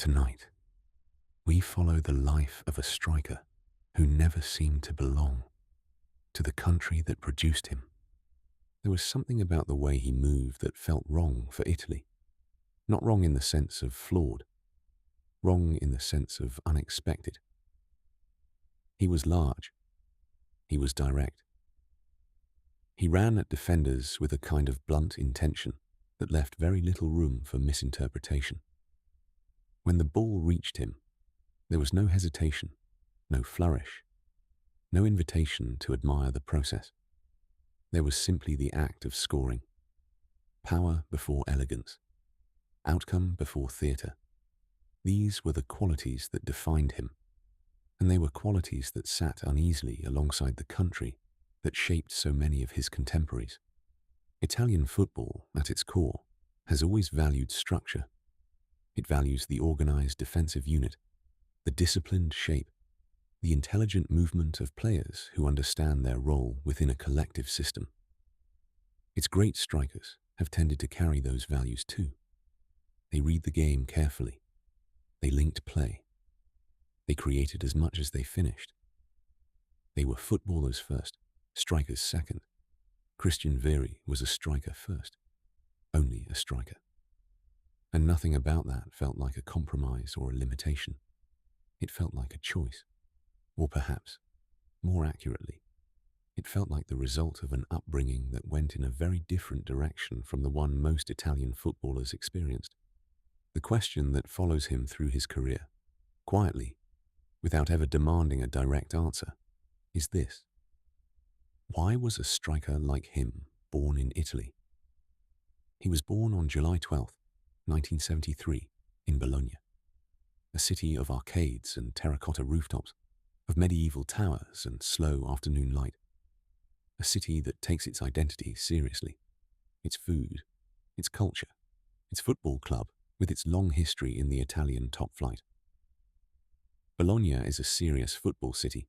Tonight, we follow the life of a striker who never seemed to belong to the country that produced him. There was something about the way he moved that felt wrong for Italy. Not wrong in the sense of flawed, wrong in the sense of unexpected. He was large. He was direct. He ran at defenders with a kind of blunt intention that left very little room for misinterpretation. When the ball reached him, there was no hesitation, no flourish, no invitation to admire the process. There was simply the act of scoring. Power before elegance. Outcome before theatre. These were the qualities that defined him, and they were qualities that sat uneasily alongside the country that shaped so many of his contemporaries. Italian football, at its core, has always valued structure. It values the organized defensive unit, the disciplined shape, the intelligent movement of players who understand their role within a collective system. Its great strikers have tended to carry those values too. They read the game carefully. They linked play. They created as much as they finished. They were footballers first, strikers second. Christian Vieri was a striker first, only a striker. And nothing about that felt like a compromise or a limitation. It felt like a choice. Or perhaps, more accurately, it felt like the result of an upbringing that went in a very different direction from the one most Italian footballers experienced. The question that follows him through his career, quietly, without ever demanding a direct answer, is this. Why was a striker like him born in Italy? He was born on July 12th, 1973, in Bologna, a city of arcades and terracotta rooftops, of medieval towers and slow afternoon light. A city that takes its identity seriously, its food, its culture, its football club with its long history in the Italian top flight. Bologna is a serious football city,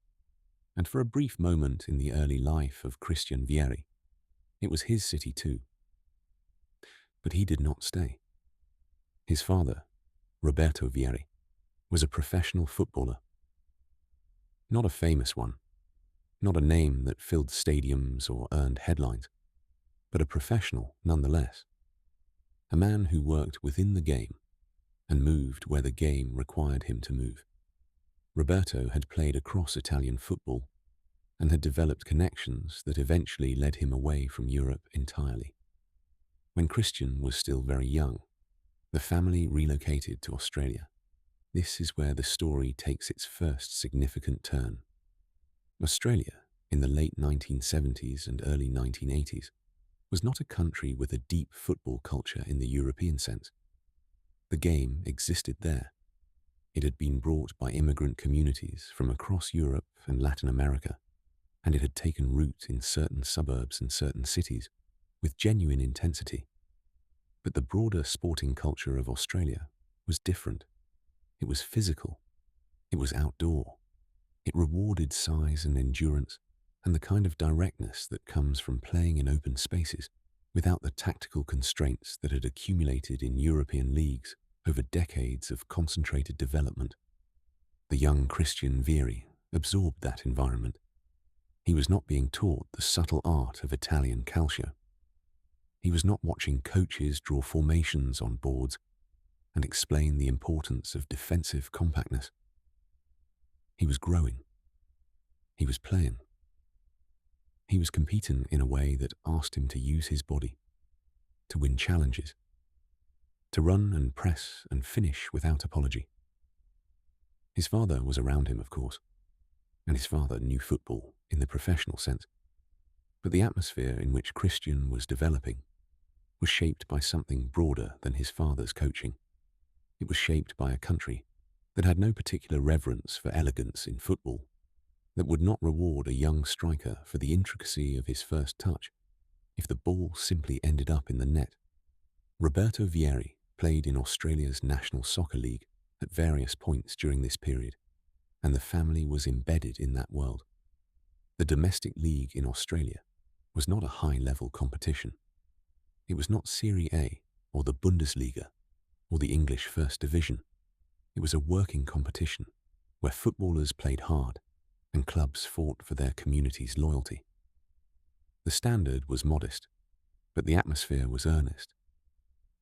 and for a brief moment in the early life of Christian Vieri, it was his city too. But he did not stay. His father, Roberto Vieri, was a professional footballer. Not a famous one, not a name that filled stadiums or earned headlines, but a professional nonetheless. A man who worked within the game and moved where the game required him to move. Roberto had played across Italian football and had developed connections that eventually led him away from Europe entirely. When Christian was still very young, the family relocated to Australia. This is where the story takes its first significant turn. Australia, in the late 1970s and early 1980s, was not a country with a deep football culture in the European sense. The game existed there. It had been brought by immigrant communities from across Europe and Latin America, and it had taken root in certain suburbs and certain cities with genuine intensity. But the broader sporting culture of Australia was different. It was physical. It was outdoor. It rewarded size and endurance and the kind of directness that comes from playing in open spaces without the tactical constraints that had accumulated in European leagues over decades of concentrated development. The young Christian Vieri absorbed that environment. He was not being taught the subtle art of Italian calcio. He was not watching coaches draw formations on boards and explain the importance of defensive compactness. He was growing. He was playing. He was competing in a way that asked him to use his body, to win challenges, to run and press and finish without apology. His father was around him, of course, and his father knew football in the professional sense. But the atmosphere in which Christian was developing was shaped by something broader than his father's coaching. It was shaped by a country that had no particular reverence for elegance in football, that would not reward a young striker for the intricacy of his first touch if the ball simply ended up in the net. Roberto Vieri played in Australia's National Soccer League at various points during this period, and the family was embedded in that world. The domestic league in Australia was not a high-level competition. It was not Serie A or the Bundesliga or the English First Division. It was a working competition where footballers played hard and clubs fought for their community's loyalty. The standard was modest, but the atmosphere was earnest.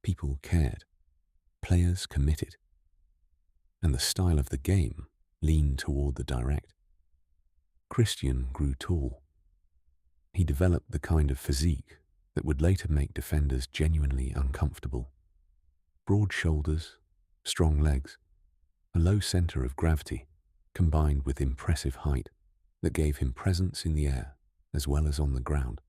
People cared, players committed, and the style of the game leaned toward the direct. Christian grew tall. He developed the kind of physique that would later make defenders genuinely uncomfortable. Broad shoulders, strong legs, a low center of gravity combined with impressive height that gave him presence in the air as well as on the ground.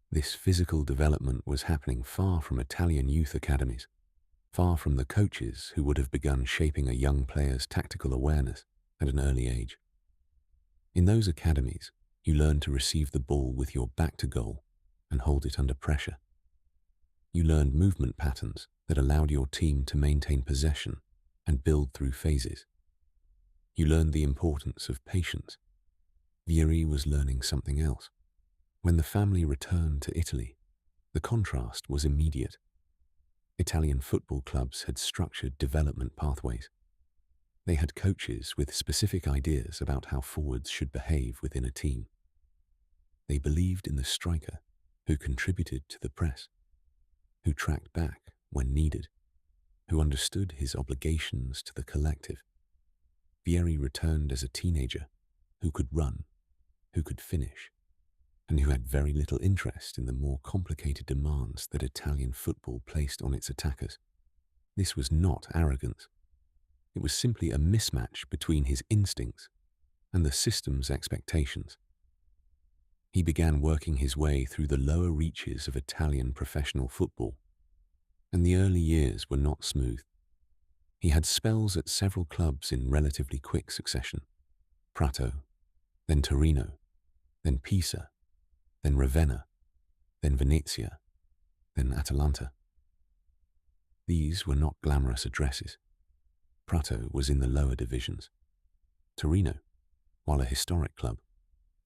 This physical development was happening far from Italian youth academies, far from the coaches who would have begun shaping a young player's tactical awareness at an early age. In those academies, you learned to receive the ball with your back to goal and hold it under pressure. You learned movement patterns that allowed your team to maintain possession and build through phases. You learned the importance of patience. Vieri was learning something else. When the family returned to Italy, the contrast was immediate. Italian football clubs had structured development pathways. They had coaches with specific ideas about how forwards should behave within a team. They believed in the striker who contributed to the press, who tracked back when needed, who understood his obligations to the collective. Vieri returned as a teenager who could run, who could finish, and who had very little interest in the more complicated demands that Italian football placed on its attackers. This was not arrogance. It was simply a mismatch between his instincts and the system's expectations. He began working his way through the lower reaches of Italian professional football, and the early years were not smooth. He had spells at several clubs in relatively quick succession: Prato, then Torino, then Pisa, then Ravenna, then Venezia, then Atalanta. These were not glamorous addresses. Prato was in the lower divisions. Torino, while a historic club,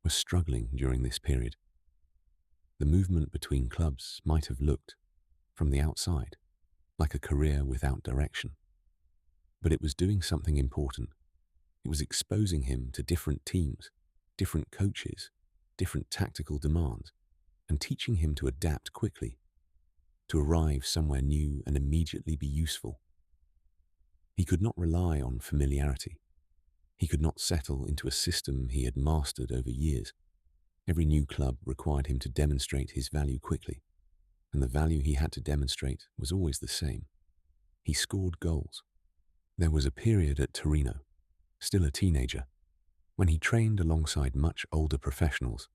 was struggling during this period. The movement between clubs might have looked, from the outside, like a career without direction. But it was doing something important. It was exposing him to different teams, different coaches, different tactical demands, and teaching him to adapt quickly, to arrive somewhere new and immediately be useful. He could not rely on familiarity. He could not settle into a system he had mastered over years. Every new club required him to demonstrate his value quickly, and the value he had to demonstrate was always the same. He scored goals. There was a period at Torino, still a teenager, when he trained alongside much older professionals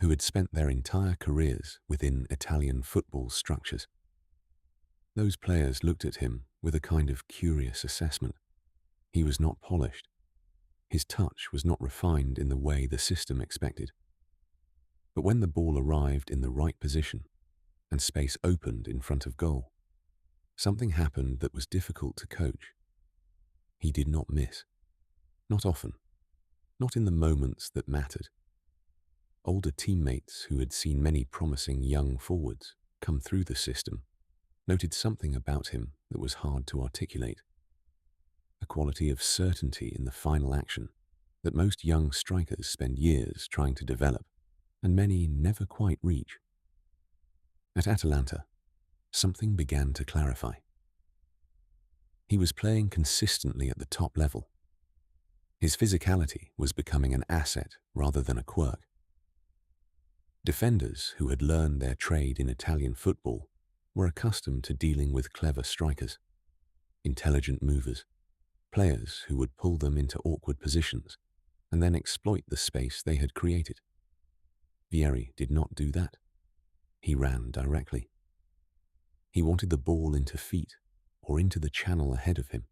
who had spent their entire careers within Italian football structures. Those players looked at him with a kind of curious assessment. He was not polished. His touch was not refined in the way the system expected. But when the ball arrived in the right position and space opened in front of goal, something happened that was difficult to coach. He did not miss. Not often. Not in the moments that mattered. Older teammates who had seen many promising young forwards come through the system noted something about him that was hard to articulate. A quality of certainty in the final action that most young strikers spend years trying to develop, and many never quite reach. At Atalanta, something began to clarify. He was playing consistently at the top level. His physicality was becoming an asset rather than a quirk. Defenders who had learned their trade in Italian football were accustomed to dealing with clever strikers, intelligent movers, players who would pull them into awkward positions and then exploit the space they had created. Vieri did not do that. He ran directly. He wanted the ball into feet or into the channel ahead of him,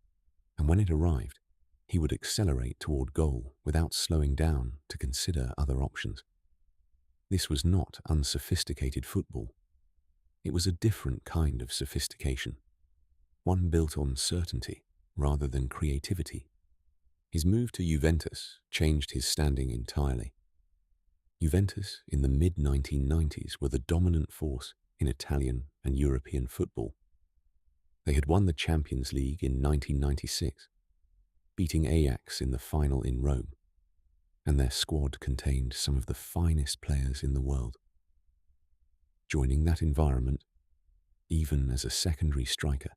and when it arrived, he would accelerate toward goal without slowing down to consider other options. This was not unsophisticated football. It was a different kind of sophistication, one built on certainty rather than creativity. His move to Juventus changed his standing entirely. Juventus in the mid-1990s were the dominant force in Italian and European football. They had won the Champions League in 1996, beating Ajax in the final in Rome, and their squad contained some of the finest players in the world. Joining that environment, even as a secondary striker,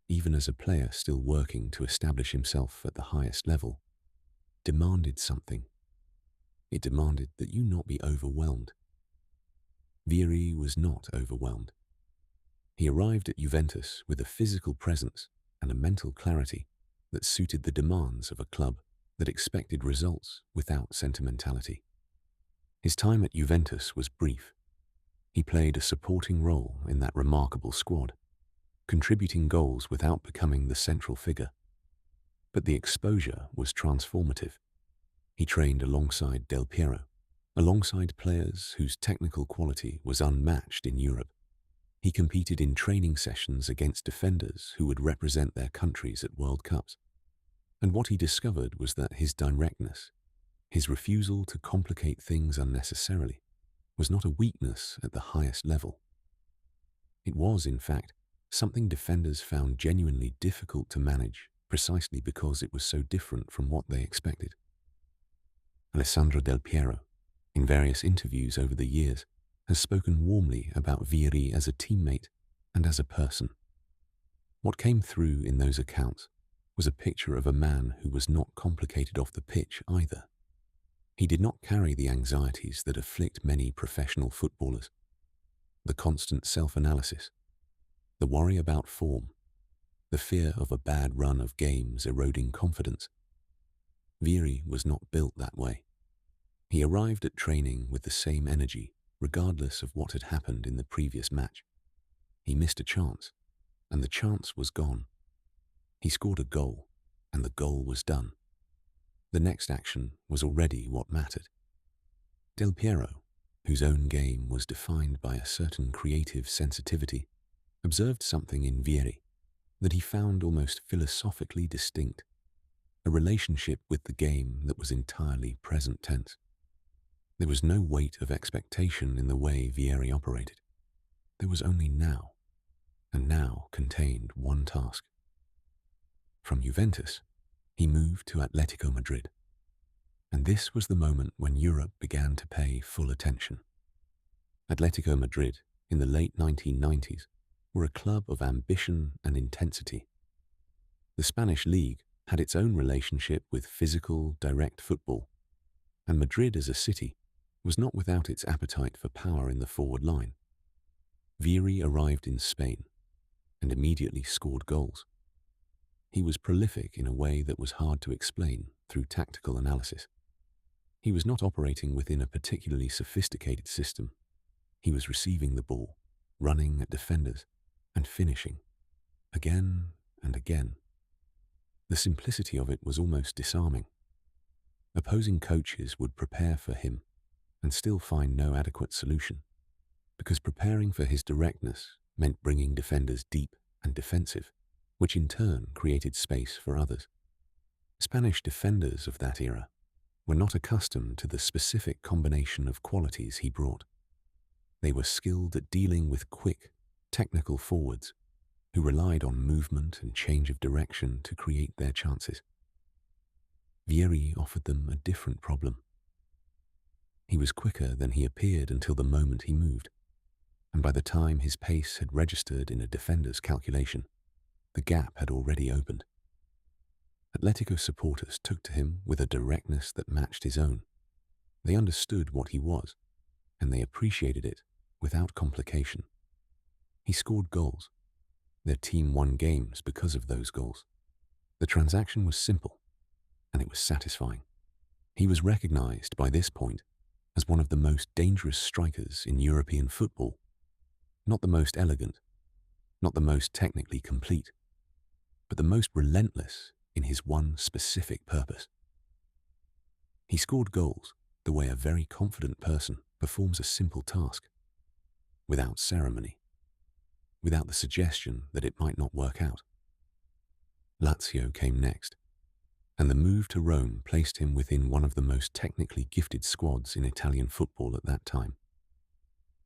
even as a player still working to establish himself at the highest level, demanded something. It demanded that you not be overwhelmed. Vieri was not overwhelmed. He arrived at Juventus with a physical presence and a mental clarity that suited the demands of a club that expected results without sentimentality. His time at Juventus was brief. He played a supporting role in that remarkable squad, contributing goals without becoming the central figure. But the exposure was transformative. He trained alongside Del Piero, alongside players whose technical quality was unmatched in Europe. He competed in training sessions against defenders who would represent their countries at World Cups. And what he discovered was that his directness, his refusal to complicate things unnecessarily, was not a weakness at the highest level. It was, in fact, something defenders found genuinely difficult to manage precisely because it was so different from what they expected. Alessandro Del Piero, in various interviews over the years, has spoken warmly about Vieri as a teammate and as a person. What came through in those accounts was a picture of a man who was not complicated off the pitch either. He did not carry the anxieties that afflict many professional footballers, the constant self-analysis, the worry about form, the fear of a bad run of games eroding confidence. Vieri was not built that way. He arrived at training with the same energy, regardless of what had happened in the previous match. He missed a chance, and the chance was gone. He scored a goal, and the goal was done. The next action was already what mattered. Del Piero, whose own game was defined by a certain creative sensitivity, observed something in Vieri that he found almost philosophically distinct, a relationship with the game that was entirely present tense. There was no weight of expectation in the way Vieri operated. There was only now, and now contained one task. From Juventus, he moved to Atletico Madrid, and this was the moment when Europe began to pay full attention. Atletico Madrid, in the late 1990s, were a club of ambition and intensity. The Spanish league had its own relationship with physical, direct football, and Madrid as a city was not without its appetite for power in the forward line. Vieri arrived in Spain and immediately scored goals. He was prolific in a way that was hard to explain through tactical analysis. He was not operating within a particularly sophisticated system. He was receiving the ball, running at defenders, and finishing, again and again. The simplicity of it was almost disarming. Opposing coaches would prepare for him and still find no adequate solution, because preparing for his directness meant bringing defenders deep and defensive, which in turn created space for others. Spanish defenders of that era were not accustomed to the specific combination of qualities he brought. They were skilled at dealing with quick, technical forwards who relied on movement and change of direction to create their chances. Vieri offered them a different problem. He was quicker than he appeared until the moment he moved, and by the time his pace had registered in a defender's calculation, the gap had already opened. Atletico supporters took to him with a directness that matched his own. They understood what he was, and they appreciated it without complication. He scored goals. Their team won games because of those goals. The transaction was simple, and it was satisfying. He was recognized by this point as one of the most dangerous strikers in European football. Not the most elegant, not the most technically complete, but the most relentless in his one specific purpose. He scored goals the way a very confident person performs a simple task, without ceremony, without the suggestion that it might not work out. Lazio came next, and the move to Rome placed him within one of the most technically gifted squads in Italian football at that time.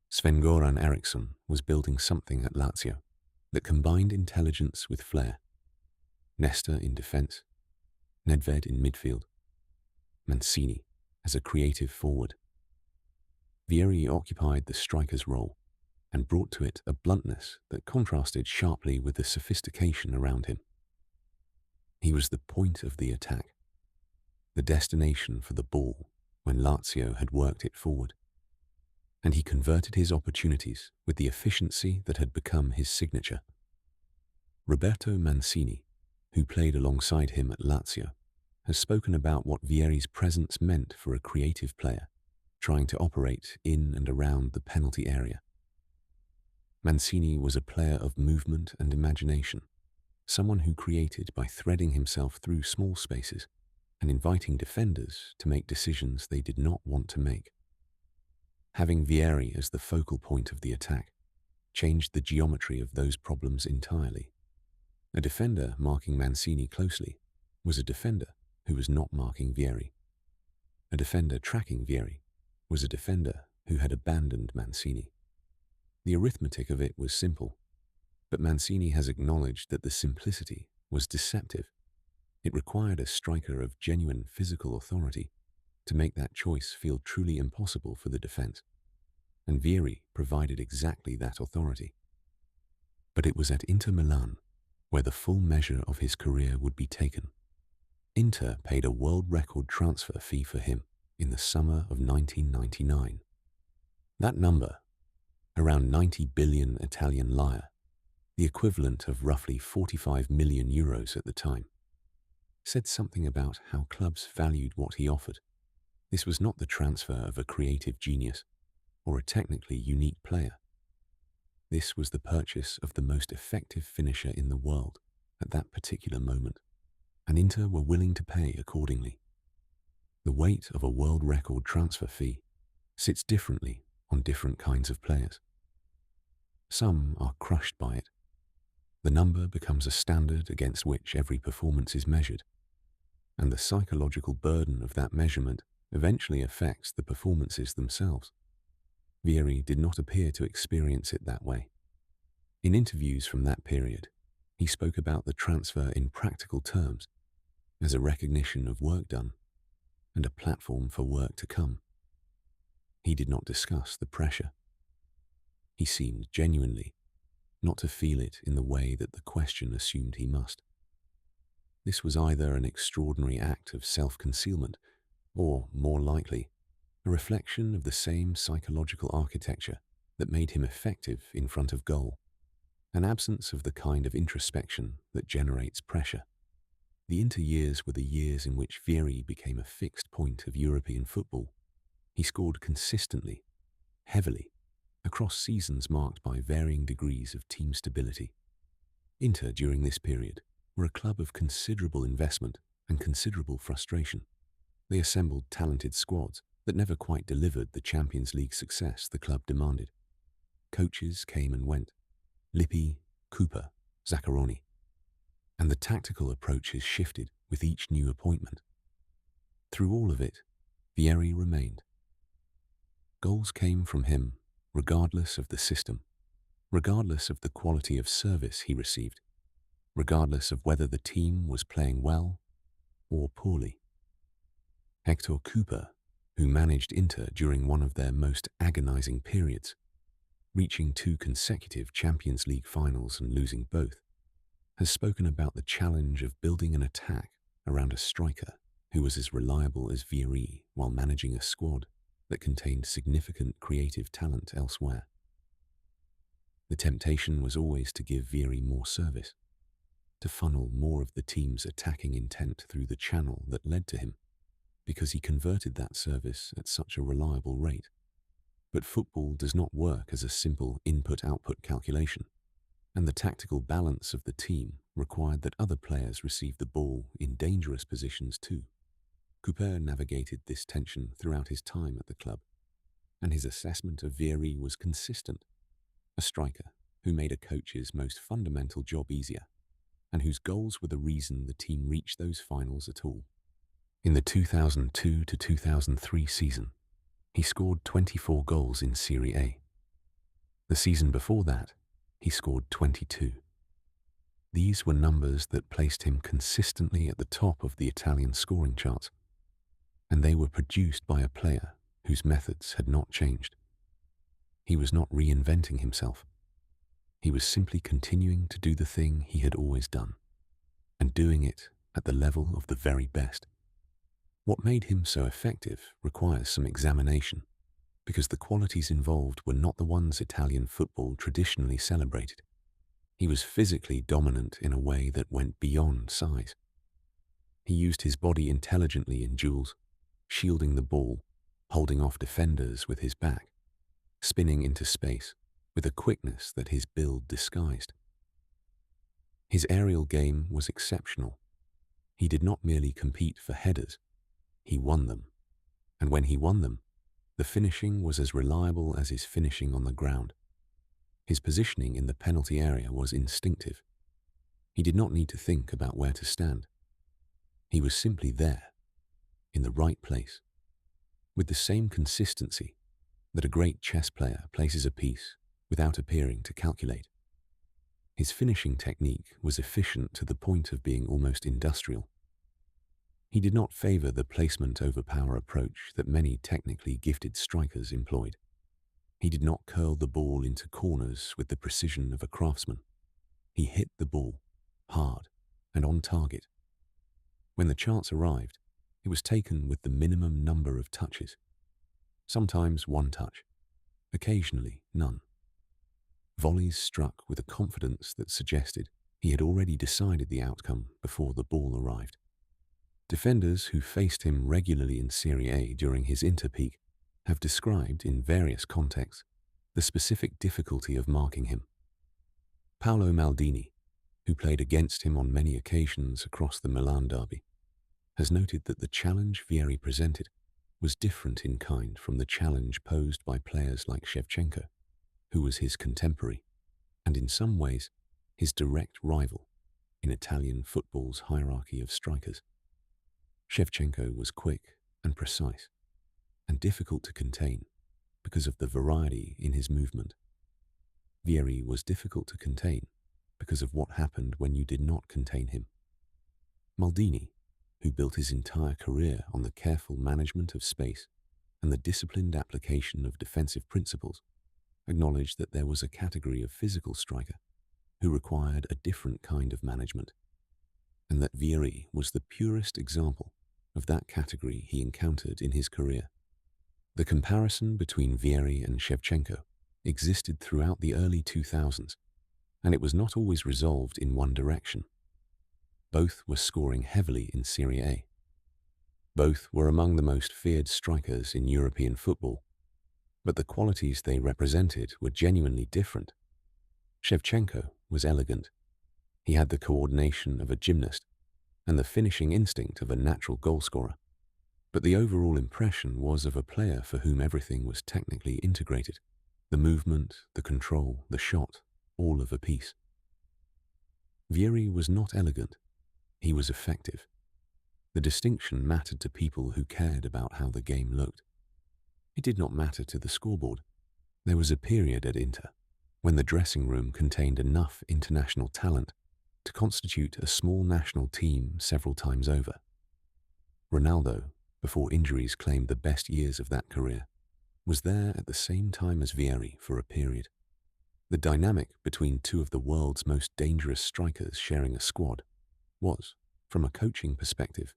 Sven-Göran Eriksson was building something at Lazio, that combined intelligence with flair. Nesta in defence, Nedved in midfield, Mancini as a creative forward. Vieri occupied the striker's role and brought to it a bluntness that contrasted sharply with the sophistication around him. He was the point of the attack, the destination for the ball when Lazio had worked it forward, and he converted his opportunities with the efficiency that had become his signature. Roberto Mancini, who played alongside him at Lazio, has spoken about what Vieri's presence meant for a creative player trying to operate in and around the penalty area. Mancini was a player of movement and imagination, someone who created by threading himself through small spaces and inviting defenders to make decisions they did not want to make. Having Vieri as the focal point of the attack changed the geometry of those problems entirely. A defender marking Mancini closely was a defender who was not marking Vieri. A defender tracking Vieri was a defender who had abandoned Mancini. The arithmetic of it was simple, but Mancini has acknowledged that the simplicity was deceptive. It required a striker of genuine physical authority to make that choice feel truly impossible for the defence, and Vieri provided exactly that authority. But it was at Inter Milan where the full measure of his career would be taken. Inter paid a world record transfer fee for him in the summer of 1999. That number, around 90 billion Italian lire, the equivalent of roughly 45 million euros at the time, said something about how clubs valued what he offered. This was not the transfer of a creative genius or a technically unique player. This was the purchase of the most effective finisher in the world at that particular moment, and Inter were willing to pay accordingly. The weight of a world record transfer fee sits differently on different kinds of players. Some are crushed by it. The number becomes a standard against which every performance is measured, and the psychological burden of that measurement eventually affects the performances themselves. Vieri did not appear to experience it that way. In interviews from that period, he spoke about the transfer in practical terms as a recognition of work done and a platform for work to come. He did not discuss the pressure. He seemed genuinely not to feel it in the way that the question assumed he must. This was either an extraordinary act of self-concealment or, more likely, a reflection of the same psychological architecture that made him effective in front of goal, an absence of the kind of introspection that generates pressure. The Inter years were the years in which Vieri became a fixed point of European football. He scored consistently, heavily, across seasons marked by varying degrees of team stability. Inter, during this period, were a club of considerable investment and considerable frustration. They assembled talented squads that never quite delivered the Champions League success the club demanded. Coaches came and went: Lippi, Cooper, Zaccheroni. And the tactical approaches shifted with each new appointment. Through all of it, Vieri remained. Goals came from him, regardless of the system, regardless of the quality of service he received, regardless of whether the team was playing well or poorly. Hector Cooper, who managed Inter during one of their most agonizing periods, reaching 2 consecutive Champions League finals and losing both, has spoken about the challenge of building an attack around a striker who was as reliable as Vieri while managing a squad that contained significant creative talent elsewhere. The temptation was always to give Vieri more service, to funnel more of the team's attacking intent through the channel that led to him, because he converted that service at such a reliable rate. But football does not work as a simple input-output calculation, and the tactical balance of the team required that other players receive the ball in dangerous positions too. Cooper navigated this tension throughout his time at the club, and his assessment of Vieri was consistent: a striker who made a coach's most fundamental job easier, and whose goals were the reason the team reached those finals at all. In the 2002 to 2003 season, he scored 24 goals in Serie A. The season before that, he scored 22. These were numbers that placed him consistently at the top of the Italian scoring charts, and they were produced by a player whose methods had not changed. He was not reinventing himself. He was simply continuing to do the thing he had always done, and doing it at the level of the very best. What made him so effective requires some examination, because the qualities involved were not the ones Italian football traditionally celebrated. He was physically dominant in a way that went beyond size. He used his body intelligently in duels, shielding the ball, holding off defenders with his back, spinning into space with a quickness that his build disguised. His aerial game was exceptional. He did not merely compete for headers, he won them. And when he won them, the finishing was as reliable as his finishing on the ground. His positioning in the penalty area was instinctive. He did not need to think about where to stand. He was simply there, in the right place, with the same consistency that a great chess player places a piece without appearing to calculate. His finishing technique was efficient to the point of being almost industrial. He did not favor the placement over power approach that many technically gifted strikers employed. He did not curl the ball into corners with the precision of a craftsman. He hit the ball, hard and on target. When the chance arrived, it was taken with the minimum number of touches. Sometimes one touch, occasionally none. Volleys struck with a confidence that suggested he had already decided the outcome before the ball arrived. Defenders who faced him regularly in Serie A during his interpeak have described in various contexts the specific difficulty of marking him. Paolo Maldini, who played against him on many occasions across the Milan derby, has noted that the challenge Vieri presented was different in kind from the challenge posed by players like Shevchenko, who was his contemporary, and in some ways his direct rival in Italian football's hierarchy of strikers. Shevchenko was quick and precise, and difficult to contain because of the variety in his movement. Vieri was difficult to contain because of what happened when you did not contain him. Maldini, who built his entire career on the careful management of space and the disciplined application of defensive principles, acknowledged that there was a category of physical striker who required a different kind of management, and that Vieri was the purest example of that category he encountered in his career. The comparison between Vieri and Shevchenko existed throughout the early 2000s, and it was not always resolved in one direction. Both were scoring heavily in Serie A. Both were among the most feared strikers in European football, but the qualities they represented were genuinely different. Shevchenko was elegant. He had the coordination of a gymnast and the finishing instinct of a natural goalscorer, but the overall impression was of a player for whom everything was technically integrated: the movement, the control, the shot, all of a piece. Vieri was not elegant. He was effective. The distinction mattered to people who cared about how the game looked. It did not matter to the scoreboard. There was a period at Inter when the dressing room contained enough international talent to constitute a small national team several times over. Ronaldo, before injuries claimed the best years of that career, was there at the same time as Vieri for a period. The dynamic between two of the world's most dangerous strikers sharing a squad was, from a coaching perspective,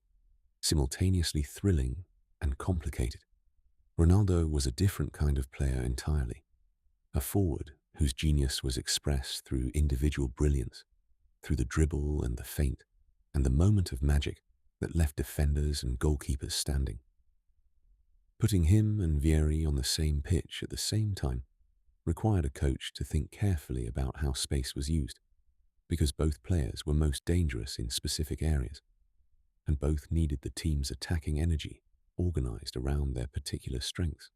simultaneously thrilling and complicated. Ronaldo was a different kind of player entirely, a forward whose genius was expressed through individual brilliance, through the dribble and the feint, and the moment of magic that left defenders and goalkeepers standing. Putting him and Vieri on the same pitch at the same time required a coach to think carefully about how space was used, because both players were most dangerous in specific areas, and both needed the team's attacking energy organized around their particular strengths.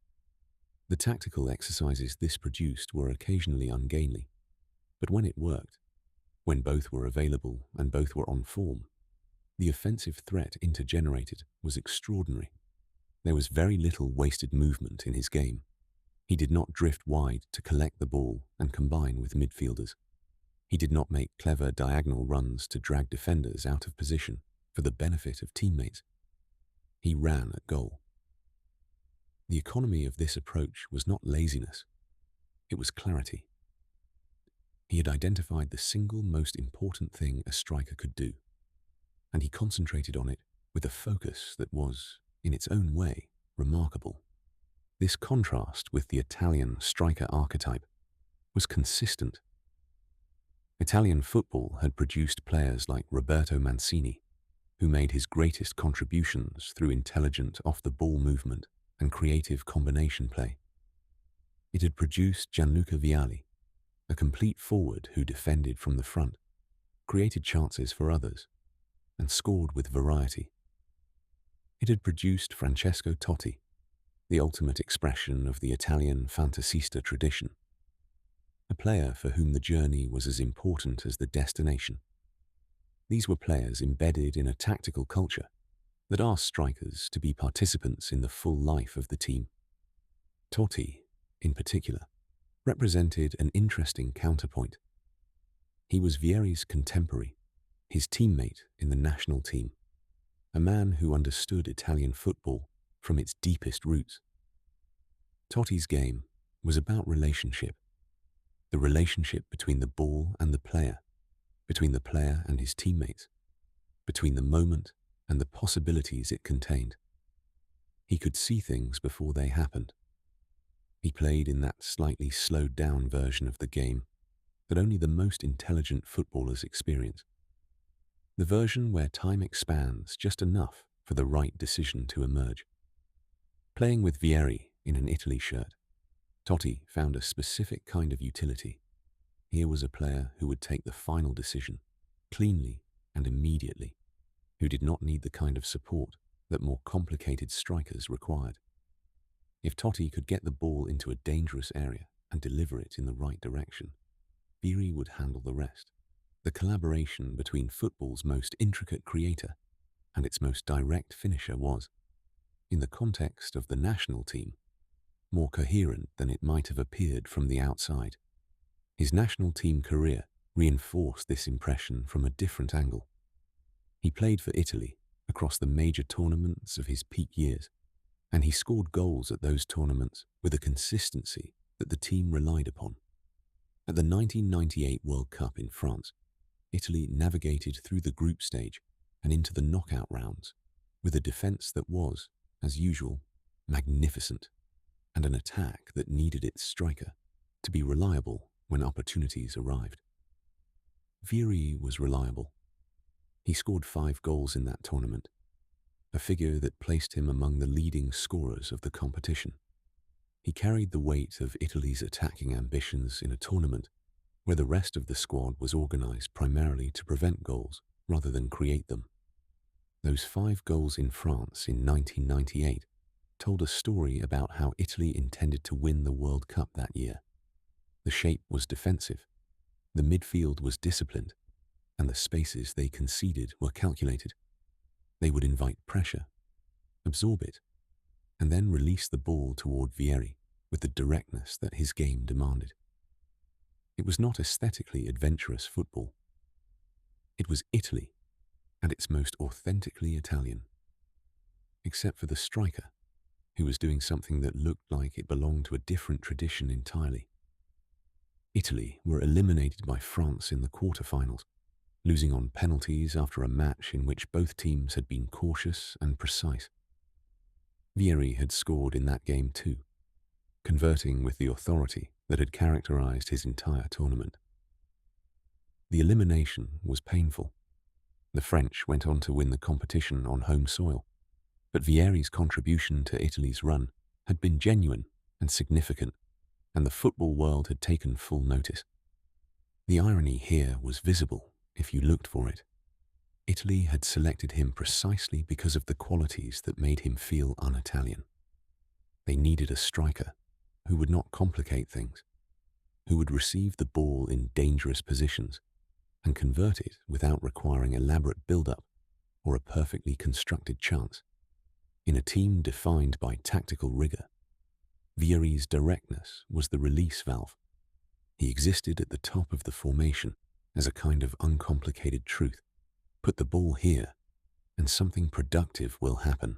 The tactical exercises this produced were occasionally ungainly, but when it worked, when both were available and both were on form, the offensive threat Inter generated was extraordinary. There was very little wasted movement in his game. He did not drift wide to collect the ball and combine with midfielders. He did not make clever diagonal runs to drag defenders out of position for the benefit of teammates. He ran at goal. The economy of this approach was not laziness, it was clarity. He had identified the single most important thing a striker could do, and he concentrated on it with a focus that was, in its own way, remarkable. This contrast with the Italian striker archetype was consistent. Italian football had produced players like Roberto Mancini, who made his greatest contributions through intelligent off-the-ball movement and creative combination play. It had produced Gianluca Vialli, a complete forward who defended from the front, created chances for others, and scored with variety. It had produced Francesco Totti, the ultimate expression of the Italian fantasista tradition, a player for whom the journey was as important as the destination. These were players embedded in a tactical culture that asked strikers to be participants in the full life of the team. Totti, in particular, represented an interesting counterpoint. He was Vieri's contemporary, his teammate in the national team, a man who understood Italian football from its deepest roots. Totti's game was about relationship, the relationship between the ball and the player, between the player and his teammates, between the moment and the possibilities it contained. He could see things before they happened. He played in that slightly slowed-down version of the game that only the most intelligent footballers experience. The version where time expands just enough for the right decision to emerge. Playing with Vieri in an Italy shirt, Totti found a specific kind of utility. Here was a player who would take the final decision, cleanly and immediately, who did not need the kind of support that more complicated strikers required. If Totti could get the ball into a dangerous area and deliver it in the right direction, Vieri would handle the rest. The collaboration between football's most intricate creator and its most direct finisher was, in the context of the national team, more coherent than it might have appeared from the outside. His national team career reinforced this impression from a different angle. He played for Italy across the major tournaments of his peak years, and he scored goals at those tournaments with a consistency that the team relied upon. At the 1998 World Cup in France, Italy navigated through the group stage and into the knockout rounds with a defence that was, as usual, magnificent, and an attack that needed its striker to be reliable when opportunities arrived. Vieri was reliable. He scored 5 goals in that tournament, a figure that placed him among the leading scorers of the competition. He carried the weight of Italy's attacking ambitions in a tournament where the rest of the squad was organised primarily to prevent goals rather than create them. Those 5 goals in France in 1998 told a story about how Italy intended to win the World Cup that year. The shape was defensive, the midfield was disciplined, and the spaces they conceded were calculated. They would invite pressure, absorb it, and then release the ball toward Vieri with the directness that his game demanded. It was not aesthetically adventurous football. It was Italy, at its most authentically Italian. Except for the striker, who was doing something that looked like it belonged to a different tradition entirely. Italy were eliminated by France in the quarterfinals, losing on penalties after a match in which both teams had been cautious and precise. Vieri had scored in that game too, converting with the authority that had characterized his entire tournament. The elimination was painful. The French went on to win the competition on home soil, but Vieri's contribution to Italy's run had been genuine and significant, and the football world had taken full notice. The irony here was visible if you looked for it. Italy had selected him precisely because of the qualities that made him feel un-Italian. They needed a striker who would not complicate things, who would receive the ball in dangerous positions and convert it without requiring elaborate build-up or a perfectly constructed chance. In a team defined by tactical rigor, Vieri's directness was the release valve. He existed at the top of the formation as a kind of uncomplicated truth. Put the ball here, and something productive will happen.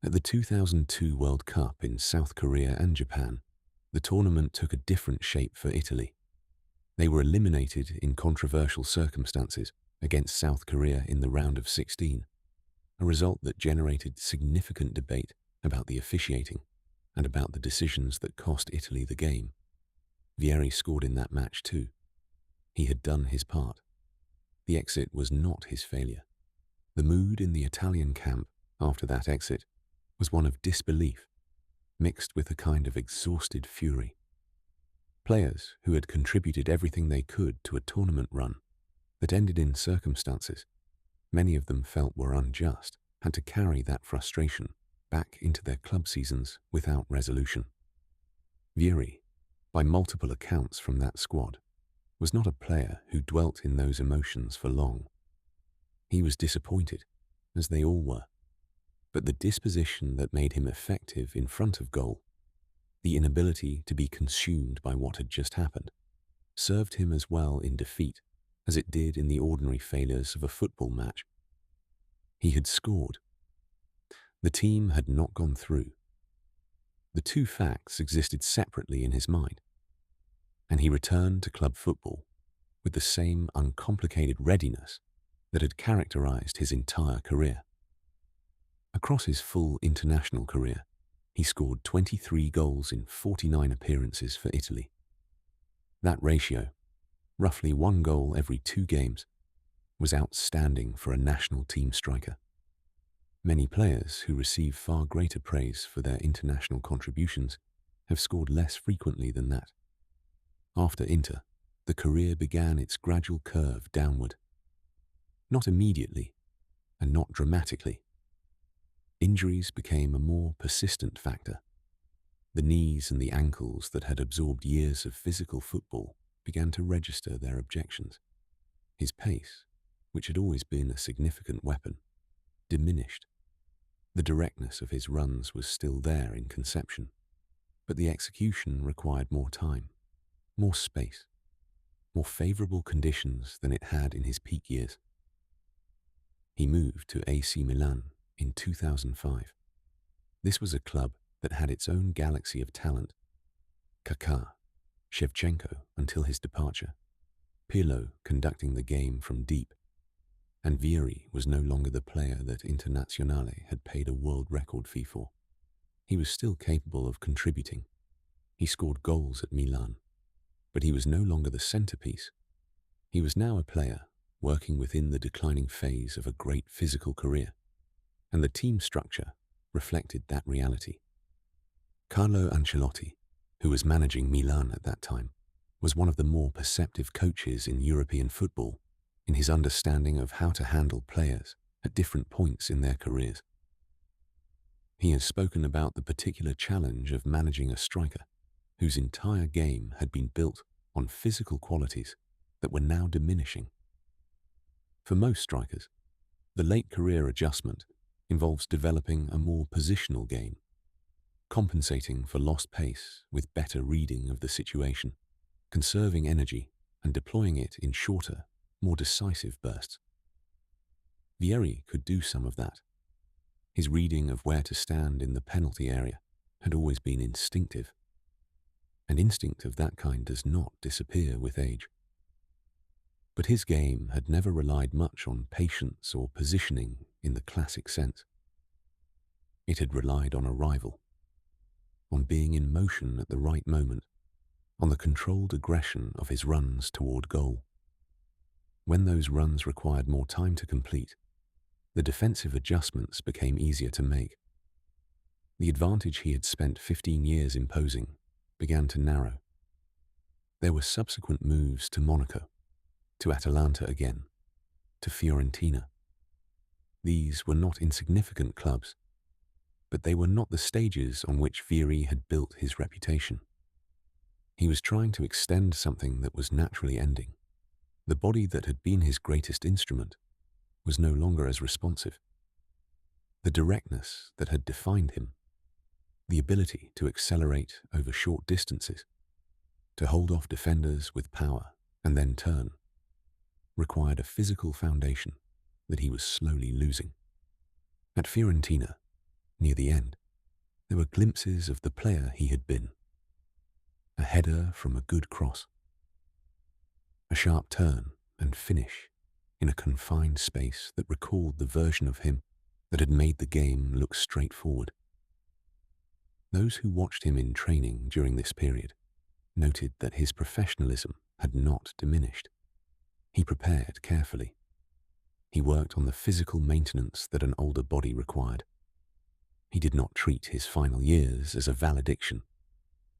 At the 2002 World Cup in South Korea and Japan, the tournament took a different shape for Italy. They were eliminated in controversial circumstances against South Korea in the round of 16, a result that generated significant debate about the officiating and about the decisions that cost Italy the game. Vieri scored in that match too. He had done his part. The exit was not his failure. The mood in the Italian camp after that exit was one of disbelief, mixed with a kind of exhausted fury. Players who had contributed everything they could to a tournament run that ended in circumstances many of them felt were unjust had to carry that frustration back into their club seasons without resolution. Vieri, by multiple accounts from that squad, was not a player who dwelt in those emotions for long. He was disappointed, as they all were, but the disposition that made him effective in front of goal, the inability to be consumed by what had just happened, served him as well in defeat as it did in the ordinary failures of a football match. He had scored. The team had not gone through. The two facts existed separately in his mind, and he returned to club football with the same uncomplicated readiness that had characterized his entire career. Across his full international career, he scored 23 goals in 49 appearances for Italy. That ratio, roughly 1 goal every 2 games, was outstanding for a national team striker. Many players who receive far greater praise for their international contributions have scored less frequently than that. After Inter, the career began its gradual curve downward. Not immediately, and not dramatically. Injuries became a more persistent factor. The knees and the ankles that had absorbed years of physical football began to register their objections. His pace, which had always been a significant weapon, diminished. The directness of his runs was still there in conception, but the execution required more time, more space, more favorable conditions than it had in his peak years. He moved to AC Milan in 2005. This was a club that had its own galaxy of talent. Kaká, Shevchenko until his departure, Pirlo conducting the game from deep, and Vieri was no longer the player that Internazionale had paid a world record fee for. He was still capable of contributing. He scored goals at Milan, but he was no longer the centerpiece. He was now a player working within the declining phase of a great physical career, and the team structure reflected that reality. Carlo Ancelotti, who was managing Milan at that time, was one of the more perceptive coaches in European football in his understanding of how to handle players at different points in their careers. He has spoken about the particular challenge of managing a striker whose entire game had been built on physical qualities that were now diminishing. For most strikers, the late career adjustment involves developing a more positional game, compensating for lost pace with better reading of the situation, conserving energy and deploying it in shorter, more decisive bursts. Vieri could do some of that. His reading of where to stand in the penalty area had always been instinctive, and instinct of that kind does not disappear with age. But his game had never relied much on patience or positioning in the classic sense. It had relied on arrival, on being in motion at the right moment, on the controlled aggression of his runs toward goal. When those runs required more time to complete, the defensive adjustments became easier to make. The advantage he had spent 15 years imposing began to narrow. There were subsequent moves to Monaco, to Atalanta again, to Fiorentina. These were not insignificant clubs, but they were not the stages on which Vieri had built his reputation. He was trying to extend something that was naturally ending. The body that had been his greatest instrument was no longer as responsive. The directness that had defined him, The ability to accelerate over short distances, to hold off defenders with power and then turn, required a physical foundation that he was slowly losing. At Fiorentina, near the end, there were glimpses of the player he had been. A header from a good cross, a sharp turn and finish in a confined space that recalled the version of him that had made the game look straightforward. Those who watched him in training during this period noted that his professionalism had not diminished. He prepared carefully. He worked on the physical maintenance that an older body required. He did not treat his final years as a valediction.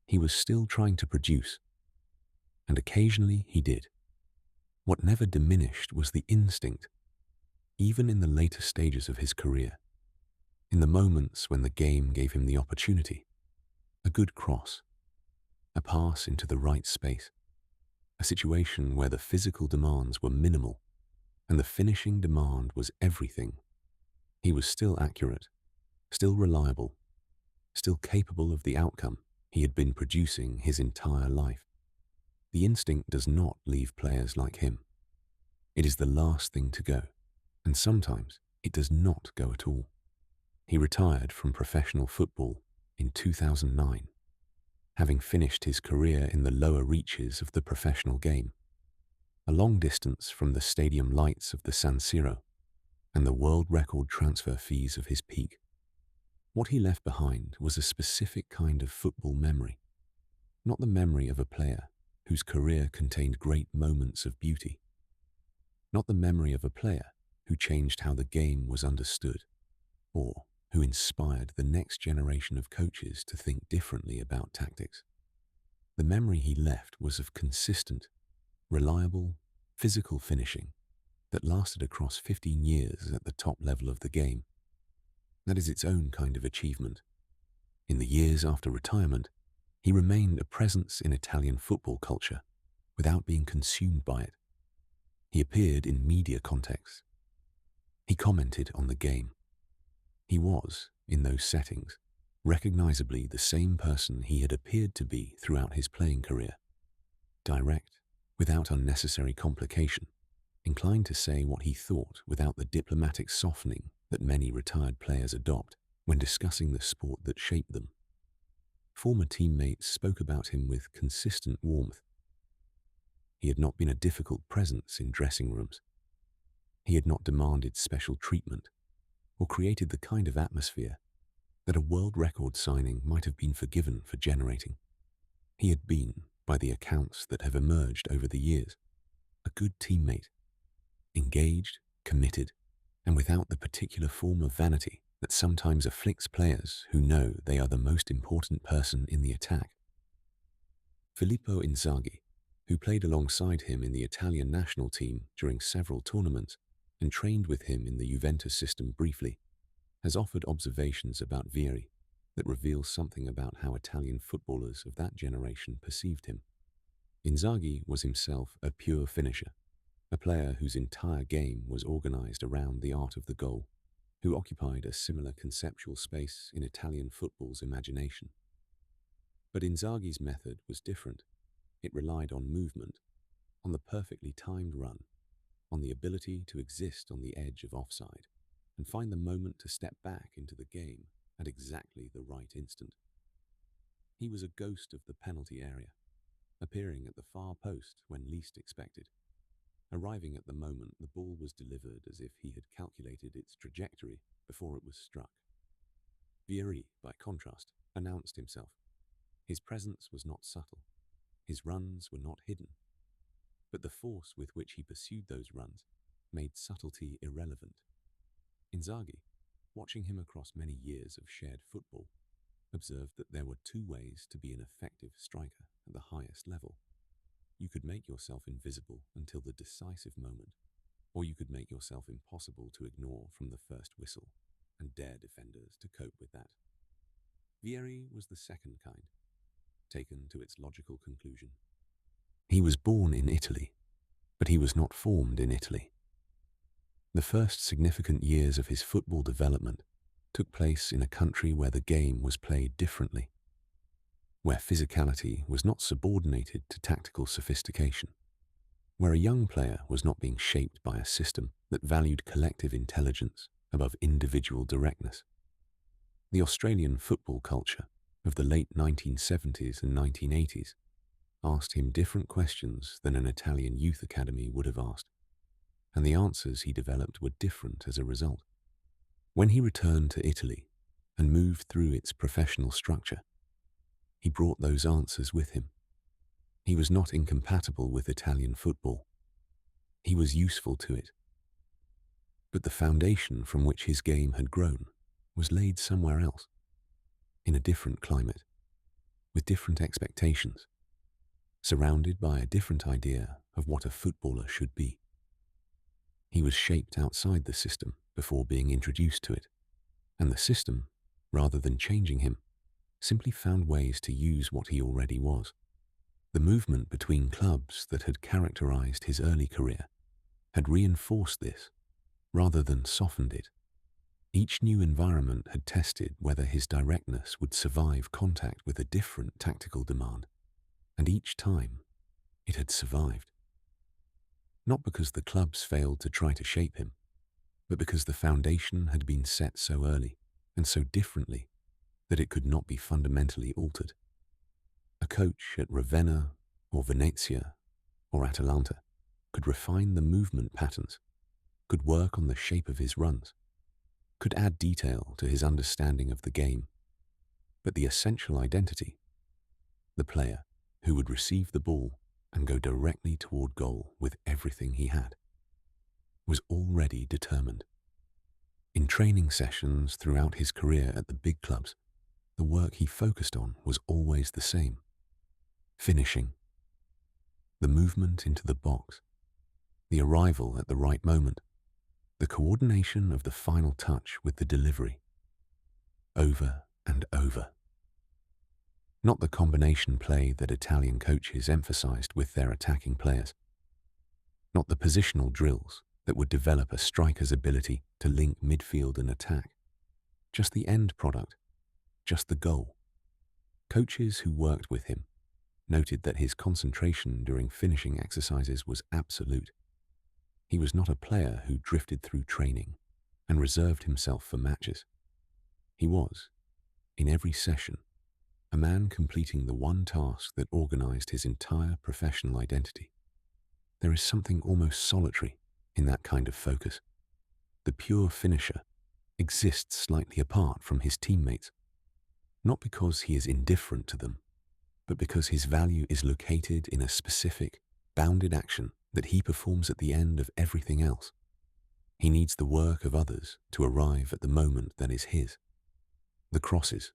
He was still trying to produce, and occasionally he did. What never diminished was the instinct, even in the later stages of his career, in the moments when the game gave him the opportunity. A good cross, a pass into the right space, a situation where the physical demands were minimal and the finishing demand was everything. He was still accurate, still reliable, still capable of the outcome he had been producing his entire life. The instinct does not leave players like him. It is the last thing to go, and sometimes it does not go at all. He retired from professional football in 2009, having finished his career in the lower reaches of the professional game, a long distance from the stadium lights of the San Siro and the world record transfer fees of his peak. What he left behind was a specific kind of football memory, not the memory of a player whose career contained great moments of beauty, not the memory of a player who changed how the game was understood, or who inspired the next generation of coaches to think differently about tactics. The memory he left was of consistent, reliable, physical finishing that lasted across 15 years at the top level of the game. That is its own kind of achievement. In the years after retirement, he remained a presence in Italian football culture without being consumed by it. He appeared in media contexts. He commented on the game. He was, in those settings, recognizably the same person he had appeared to be throughout his playing career. Direct, without unnecessary complication, inclined to say what he thought without the diplomatic softening that many retired players adopt when discussing the sport that shaped them. Former teammates spoke about him with consistent warmth. He had not been a difficult presence in dressing rooms. He had not demanded special treatment or created the kind of atmosphere that a world record signing might have been forgiven for generating. He had been, by the accounts that have emerged over the years, a good teammate, engaged, committed, and without the particular form of vanity that sometimes afflicts players who know they are the most important person in the attack. Filippo Inzaghi, who played alongside him in the Italian national team during several tournaments and trained with him in the Juventus system briefly, has offered observations about Vieri that reveal something about how Italian footballers of that generation perceived him. Inzaghi was himself a pure finisher, a player whose entire game was organized around the art of the goal, who occupied a similar conceptual space in Italian football's imagination. But Inzaghi's method was different. It relied on movement, on the perfectly timed run, on the ability to exist on the edge of offside and find the moment to step back into the game at exactly the right instant. He was a ghost of the penalty area, appearing at the far post when least expected, arriving at the moment the ball was delivered as if he had calculated its trajectory before it was struck. Vieri, by contrast, announced himself. His presence was not subtle. His runs were not hidden. But the force with which he pursued those runs made subtlety irrelevant. Inzaghi, watching him across many years of shared football, observed that there were two ways to be an effective striker at the highest level. You could make yourself invisible until the decisive moment, or you could make yourself impossible to ignore from the first whistle and dare defenders to cope with that. Vieri was the second kind, taken to its logical conclusion. He was born in Italy, but he was not formed in Italy. The first significant years of his football development took place in a country where the game was played differently, where physicality was not subordinated to tactical sophistication, where a young player was not being shaped by a system that valued collective intelligence above individual directness. The Australian football culture of the late 1970s and 1980s asked him different questions than an Italian youth academy would have asked, and the answers he developed were different as a result. When he returned to Italy and moved through its professional structure, he brought those answers with him. He was not incompatible with Italian football. He was useful to it. But the foundation from which his game had grown was laid somewhere else, in a different climate, with different expectations, surrounded by a different idea of what a footballer should be. He was shaped outside the system before being introduced to it, and the system, rather than changing him, simply found ways to use what he already was. The movement between clubs that had characterized his early career had reinforced this, rather than softened it. Each new environment had tested whether his directness would survive contact with a different tactical demand, and each time it had survived. Not because the clubs failed to try to shape him, but because the foundation had been set so early and so differently that it could not be fundamentally altered. A coach at Ravenna or Venezia or Atalanta could refine the movement patterns, could work on the shape of his runs, could add detail to his understanding of the game, but the essential identity, the player who would receive the ball and go directly toward goal with everything he had, was already determined. In training sessions throughout his career at the big clubs, the work he focused on was always the same: finishing, the movement into the box, the arrival at the right moment, the coordination of the final touch with the delivery, over and over. Not the combination play that Italian coaches emphasized with their attacking players, not the positional drills that would develop a striker's ability to link midfield and attack, just the end product, just the goal. Coaches who worked with him noted that his concentration during finishing exercises was absolute. He was not a player who drifted through training and reserved himself for matches. He was, in every session, a man completing the one task that organized his entire professional identity. There is something almost solitary in that kind of focus. The pure finisher exists slightly apart from his teammates, not because he is indifferent to them, but because his value is located in a specific, bounded action that he performs at the end of everything else. He needs the work of others to arrive at the moment that is his. The crosses,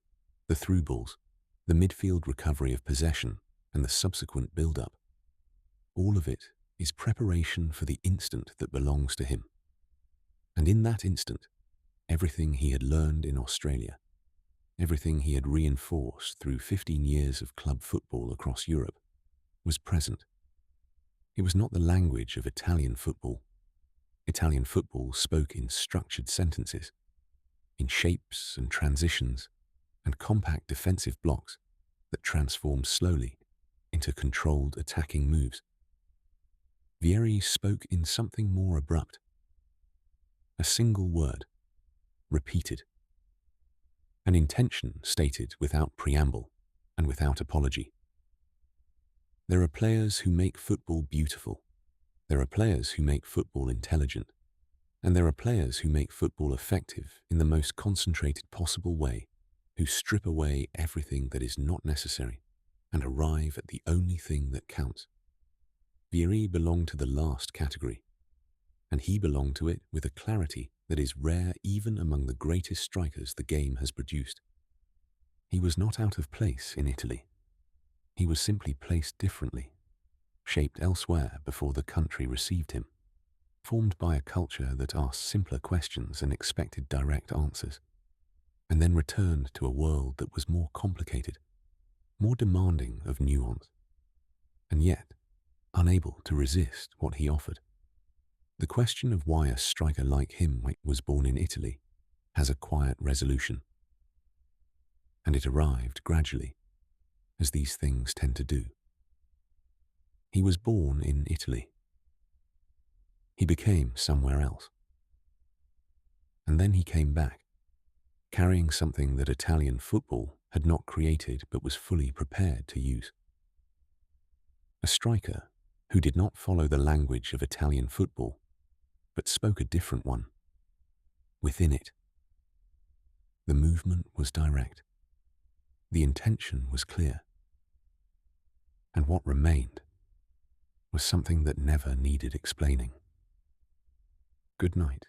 the through balls, the midfield recovery of possession, and the subsequent build-up. All of it is preparation for the instant that belongs to him. And in that instant, everything he had learned in Australia, everything he had reinforced through 15 years of club football across Europe, was present. It was not the language of Italian football. Italian football spoke in structured sentences, in shapes and transitions, and compact defensive blocks that transformed slowly into controlled attacking moves. Vieri spoke in something more abrupt. A single word, repeated. An intention stated without preamble and without apology. There are players who make football beautiful. There are players who make football intelligent. And there are players who make football effective in the most concentrated possible way, who strip away everything that is not necessary and arrive at the only thing that counts. Vieri belonged to the last category, and he belonged to it with a clarity that is rare even among the greatest strikers the game has produced. He was not out of place in Italy. He was simply placed differently, shaped elsewhere before the country received him, formed by a culture that asked simpler questions and expected direct answers, and then returned to a world that was more complicated, more demanding of nuance, and yet unable to resist what he offered. The question of why a striker like him was born in Italy has a quiet resolution, and it arrived gradually, as these things tend to do. He was born in Italy. He became somewhere else. And then he came back, carrying something that Italian football had not created but was fully prepared to use. A striker who did not follow the language of Italian football, but spoke a different one. Within it, the movement was direct. The intention was clear. And what remained was something that never needed explaining. Good night.